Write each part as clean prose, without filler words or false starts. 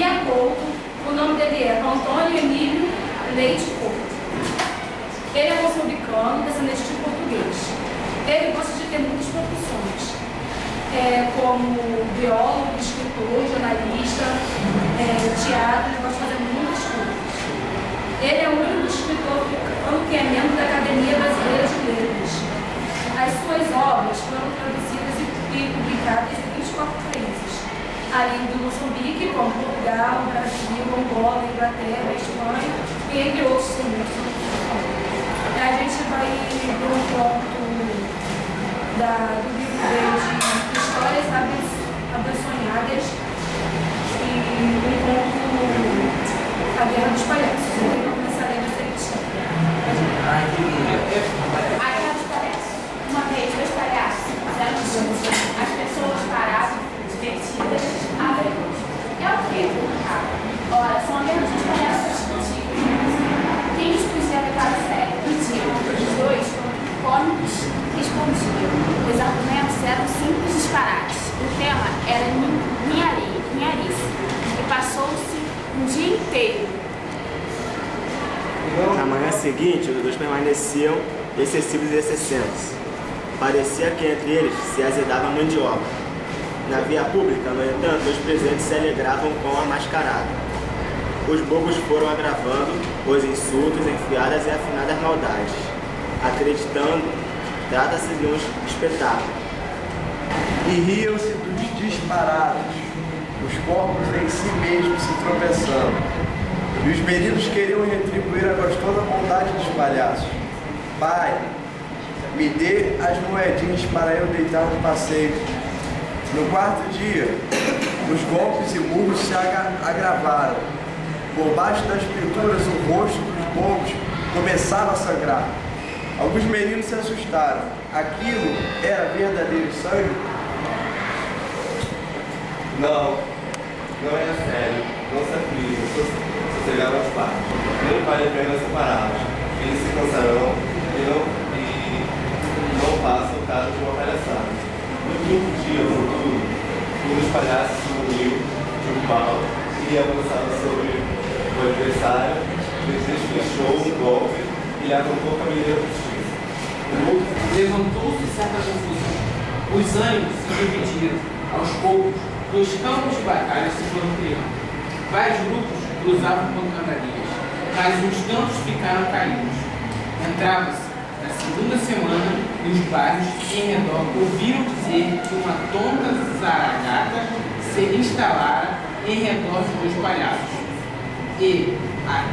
Me é pouco, o nome dele é Antônio Emílio Leite Couto. Ele é moçambicano, descendente de português. Ele gosta de ter muitas profissões, como biólogo, escritor, jornalista, teatro, ele gosta de fazer muitas coisas. Ele é o único escritor africano que é membro da Academia Brasileira de Letras. As suas obras foram traduzidas e publicadas em 24 países, além do Moçambique, como Portugal, Brasil, Angola, Inglaterra, Espanha, e entre outros muitos. A gente vai ver um ponto do livro dele de Histórias Abençonhadas e um ponto A Guerra dos Palhaços. Eu vou começar a ler essa edição. A Guerra dos Palhaços. Uma vez, dois palhaços fizeram juntos. As pessoas paravam, divertidas, alegres. É o quê? Ora, são a Guerra dos Palhaços antigos. Quem os podia levar a sério? Os dois, cômicos, respondiam. Os argumentos eram simples disparates. O tema era ninharice. E passou-se um dia inteiro. Na manhã seguinte, os dois permaneciam excessivos e excessentos. Parecia que entre eles se azedava a mandioca. Na via pública, no entanto, os presentes se alegravam com a mascarada. Os bobos foram agravando os insultos, enfiadas e afinadas maldades, acreditando, trata-se de um espetáculo. E riam-se dos disparados, os corpos em si mesmos se tropeçando. E os meninos queriam retribuir a gostosa bondade dos palhaços. Pai, me dê as moedinhas para eu deitar no passeio. No quarto dia, os golpes e murros se agravaram. Por baixo das pinturas, o rosto dos bobos começava a sangrar. Alguns meninos se assustaram. Aquilo era verdadeiro sangue? Não é sério. Não se aflige, sossegar as partes. Não vale a pena separá-los. Eles se cansarão e não passam o caso de uma palhaçada. No quinto dia, contudo, um dos palhaços se muniu de um pau e avançava sobre o adversário, desfechou um golpe e lhe apontou a caminho da justiça. Levantou-se certa confusão. Os ânimos se dividiram. Aos poucos, dois campos de batalha se foram criando. Vários grupos cruzavam pancadarias, mas uns tantos ficaram caídos. Entrava-se na segunda semana e os bairros em redor ouviram dizer que uma tonta zaragata se instalara em redor dos palhaços. E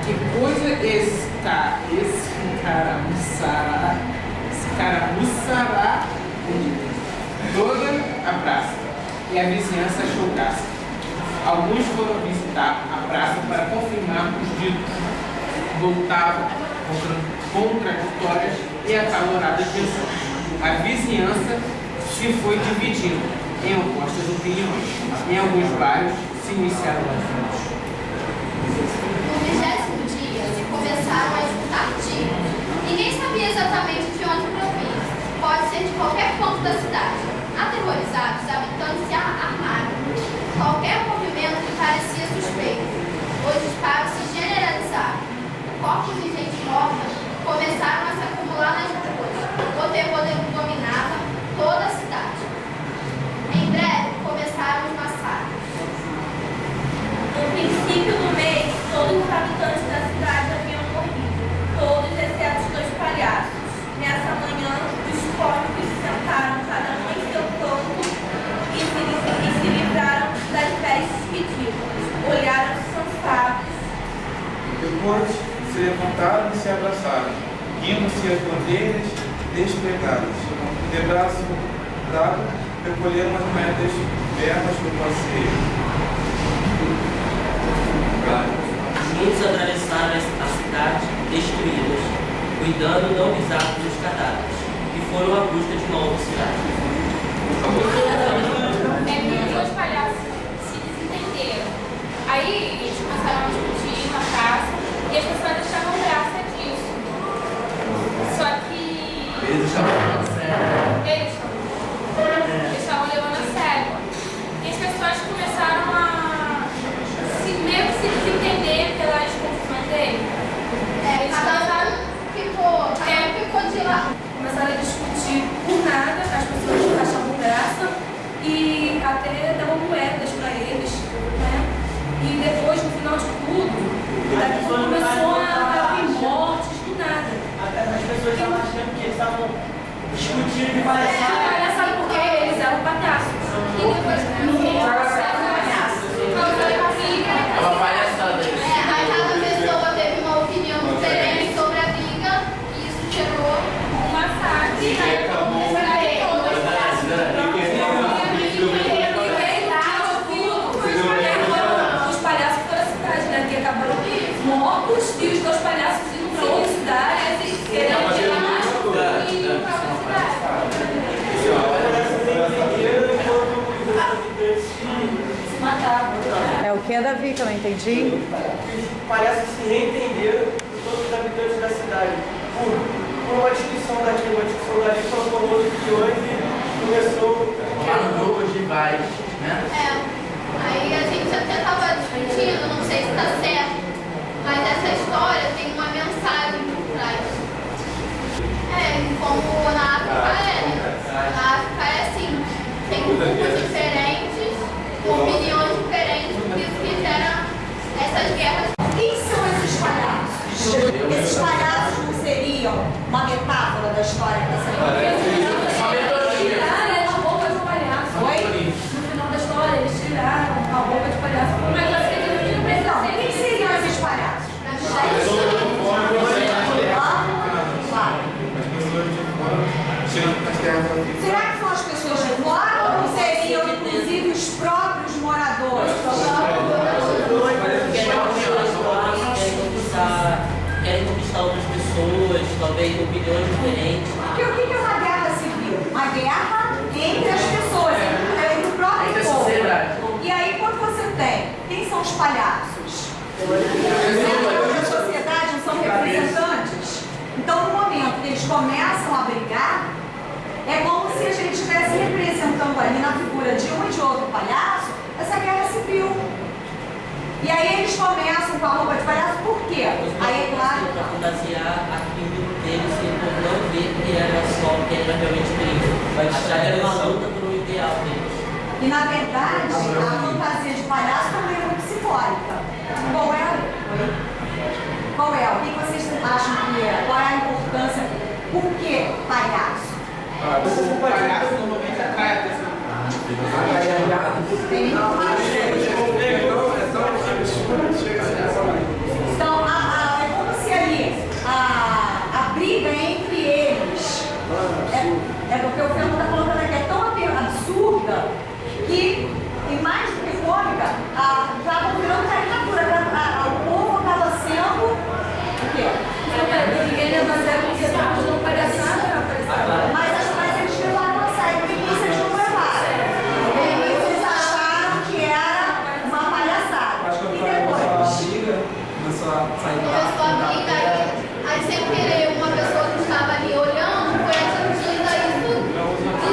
que coisa escaramuçará toda a praça, e a vizinhança achou graça. Alguns foram visitar a praça para confirmar os ditos. Voltavam contraditórias e acaloradas tensões. A vizinhança se foi dividindo em opostas opiniões. Em alguns bairros se iniciaram conflitos. No 20º dia, se começaram a escutar tiros. Ninguém sabia exatamente de onde provinha. Pode ser de qualquer ponto da cidade. Aterrorizados, os habitantes se armaram. Qualquer movimento que parecia suspeito. Os disparos se generalizaram. Corpos de gente morta começaram a se acumular nas ruas. O terror dominava toda a cidade. Em breve, começaram os massacres. No princípio do mês, todos os habitantes da cidade haviam morrido, todos exceto os dois palhaços. Nessa manhã, os cômicos se sentaram, cada um em seu canto, e se livraram das vestes ridículas. Olharam cansados. Depois se levantaram e se abraçaram, rindo-se as bandeiras despregadas. De braço dado, recolheram as moedas vermas do passeio. Muitos atravessaram a cidade destruídas, cuidando não pisar nos cadáveres, e foram à busca de novas cidades. Os palhaços se desentenderam. Aí eles começaram a discutir na praça e as pessoas achavam graça disso. Só que Eles estavam levando a sério. Eles estavam levando a sério. E as pessoas começaram a se até davam moedas para eles, né? E depois, no final de tudo, começou a vir mortes do nada. As pessoas estavam achando que eles estavam discutindo de palhaçada. Sabe por quê? Eles eram palhaços. E depois ninguém era palhaço. É uma palhaçada isso. Aí cada pessoa teve uma opinião diferente sobre a briga e isso gerou um massacre. Aí começou a ter os palhaços pela cidade, né? Que acabaram mortos e os dois palhaços indo para outra cidade, querendo tirar e indo para outra cidade. Se matavam. É o que, Davi, que eu não entendi? Os palhaços se reentenderam com todos os habitantes da cidade. Por uma discussão daqui, uma discussão dali, transformou os peões e começou Uma novo de vários, né? Aí a gente até estava discutindo, não sei se está certo, mas essa história tem uma mensagem por trás. Como na África né? Na África assim, tem grupos diferentes, com opiniões diferentes, por isso que gera essas guerras. Quem são esses palhaços? Esses palhaços não seriam uma metáfora da história que está sendo Tiraram a roupa de palhaço. No final da história, eles tiraram a roupa de palhaço. Mas eu sei que no filme Então, quem seriam esses palhaços? Será que são as pessoas de fora ou seriam inclusive os próprios moradores? Querem conquistar outras pessoas, talvez opiniões diferentes. Porque o que é uma guerra civil? Uma guerra entre as pessoas, entre o próprio povo. E aí, quando você tem, quem são os palhaços? A sociedade não são representantes. Então, no momento que eles começam a brigar, é como se a gente estivesse representando ali na figura de um e de outro palhaço essa guerra civil. E aí eles começam com a roupa de palhaço, por quê? Aí é claro. Para fantasiar aquilo deles e não ver que era só, que era realmente perigo. Mas achar que era uma luta por um ideal deles. E na verdade, a fantasia de palhaço também é muito simbólica. Qual é? Qual é? O que vocês acham que é? Qual é a importância? Por que palhaço? O palhaço normalmente atrai a atenção. Tem muito mais. Então, é como se ali a briga entre eles é porque o filme está colocando aqui, é tão absurda que, e mais do que cômica, estava virando caricatura. O povo acaba sendo o quê? Ninguém leva a sério porque estava fazendo palhaçada. Mas eles levaram a sério, porque isso eles não levaram. Eles acharam que era uma palhaçada. E depois? Começou a briga aí sem querer uma pessoa que estava ali olhando foi atingida isso.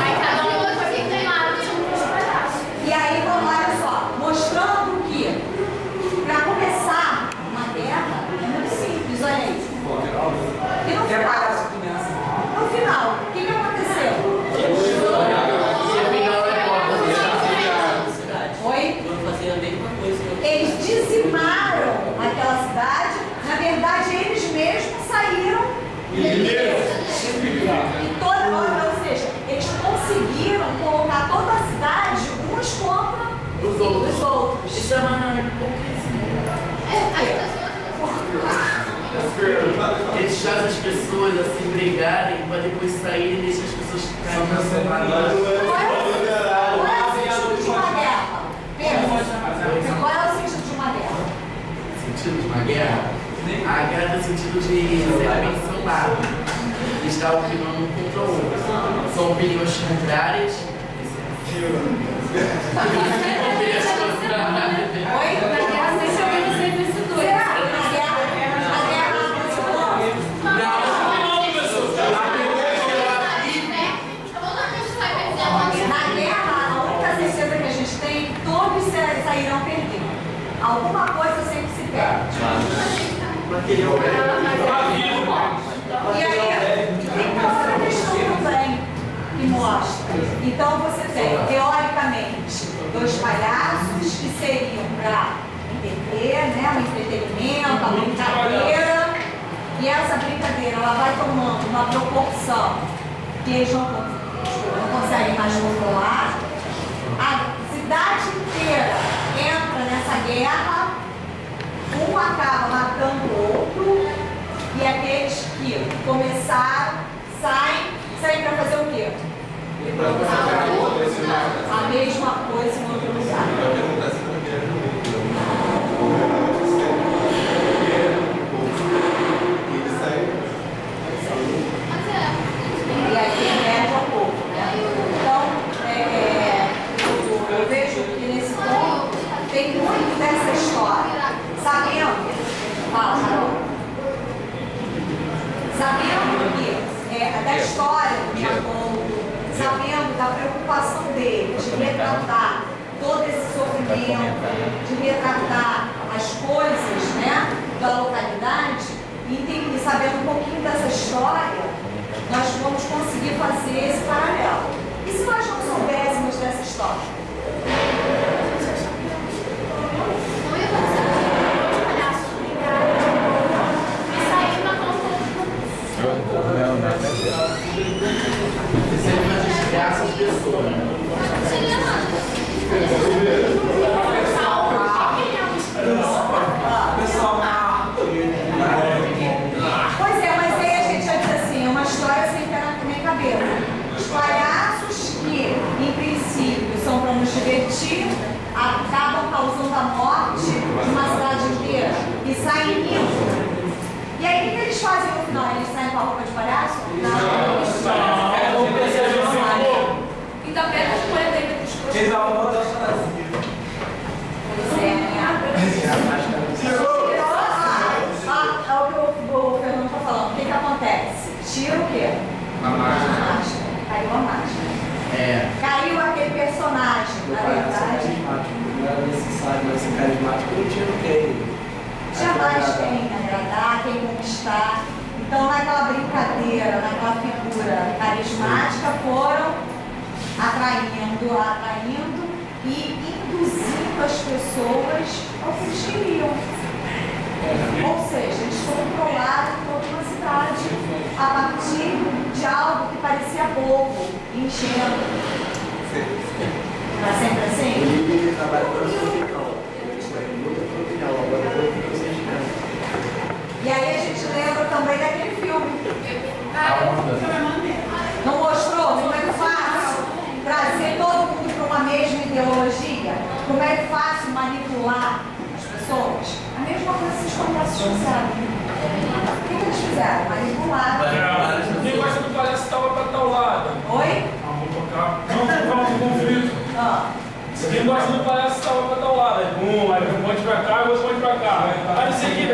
Aí cada um foi queimado junto os palhaços. E aí, olha só, mostrando que para começar uma guerra é muito simples, olha aí. E no final, o que aconteceu? Oi? Eles dizimaram aquela cidade, na verdade eles mesmos saíram e toda, ou seja, eles conseguiram colocar toda a cidade uns contra os outros. Isso é uma hipocrisia. Eles fazem as pessoas assim brigarem para depois saírem e deixar as pessoas ficarem na Qual é o sentido de uma guerra? Pensa. Qual é o sentido de uma guerra? Sentido de uma guerra? A guerra tem sentido de ser mencionado. Estar opinando um contra o outro. São opiniões contrárias. Oi? Sairão perdendo. Alguma coisa sempre se perde. E aí, tem uma outra questão também que mostra. Então, você tem, teoricamente, 2 palhaços que seriam para entreter, né, o entretenimento, a brincadeira. E essa brincadeira ela vai tomando uma proporção que eles não conseguem mais controlar. A cidade inteira entra nessa guerra, um acaba matando o outro, e aqueles que começaram saem para fazer o quê? A mesma coisa em outro lugar. E aí perde um pouco, né? Então, eu vejo que nesse ponto tem muito dessa história. Sabendo, fala, Carol. Sabendo que da história do Jacobo, sabendo da preocupação dele de retratar todo esse sofrimento, de retratar as coisas, né, da localidade, e sabendo um pouquinho dessa história, nós vamos conseguir fazer esse paralelo. E se nós não soubéssemos dessa história? Essas pessoas. Pois é, mas aí a gente já diz assim, é uma história sem pé nem cabeça. Os palhaços que, em princípio, são para nos divertir, acabam causando a morte de uma cidade inteira e saem indo. E aí, o que eles fazem no final? Eles saem com a roupa de palhaço? Não. Ainda pega as moedas ainda para os Fez a honra da fantasia. Pois é, é o que o Fernando está falando. O que acontece? Tira o quê? A máscara. Caiu a máscara. Caiu aquele personagem, na verdade. Não era necessário ser carismático, não tinha no que. Jamais quem agradar, quem conquistar. Então, naquela brincadeira, naquela figura carismática, foram atraindo e induzindo as pessoas ao que eles queriam. Ou seja, eles controlaram toda uma cidade a partir de algo que parecia bobo, ingênuo. Não é sempre assim? Ele trabalha para a opinião. E aí a gente lembra também daquele filme. Não mostrou como é fácil trazer todo mundo para uma mesma ideologia? Como é fácil manipular as pessoas? A mesma coisa que os palhaços fizeram. O que eles fizeram? Manipularam. Quem gosta do palhaço estava para tal lado. Oi? Vamos falar um conflito. Quem gosta do palhaço estava para tal lado. Aí um monte para cá e outro monte para cá. Aí em seguida,